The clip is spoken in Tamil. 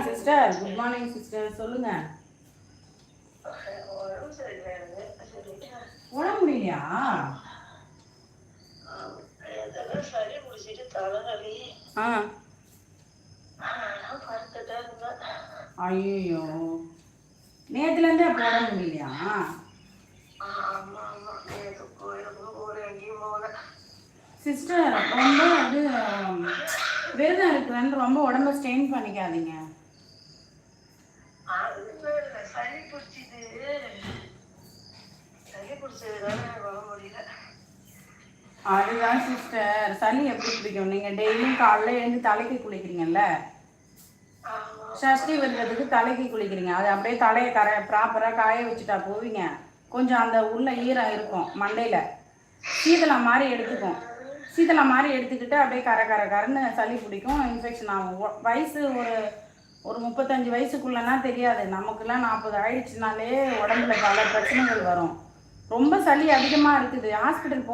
Sister, good morning sister. சொல்லுங்க. உடம்பு முடியலையா? சளி பிடிச்சிட்டு தலைவலி. ஐயோ, நேத்துல இருந்தே அப்ப உடம்பு முடியலையா? சிஸ்டர், ரொம்ப அது விரதம் இருக்கிறேன்னு ரொம்ப உடம்ப ஸ்ட்ரெயின் பண்ணிக்காதீங்க. அதுதான் சிஸ்டர், சளி எப்படி பிடிக்கும்? நீங்க டெய்லியும் காலைல எழுந்து தலைக்கு குளிக்கிறீங்கல்ல, சஷ்டி விரதத்துக்கு தலைக்கு குளிக்கிறீங்க, அது அப்படியே தலையை ப்ராப்பராக காய வச்சுட்டா போவீங்க. கொஞ்சம் அந்த உள்ள ஈரம் இருக்கும் மண்டையில், சீதளம் மாதிரி எடுத்துக்கும். சீதளம் மாதிரி எடுத்துக்கிட்டு அப்படியே கரன்னு சளி பிடிக்கும், இன்ஃபெக்ஷன் ஆகும். வயசு ஒரு 35 வயசுக்குள்ளனா தெரியாது, நமக்குலாம் 40 ஆயிடுச்சுனாலே உடம்புல பல பிரச்சனைகள் வரும். ரொம்ப சளி அதிகமாக இருக்குது, ஹாஸ்பிட்டல்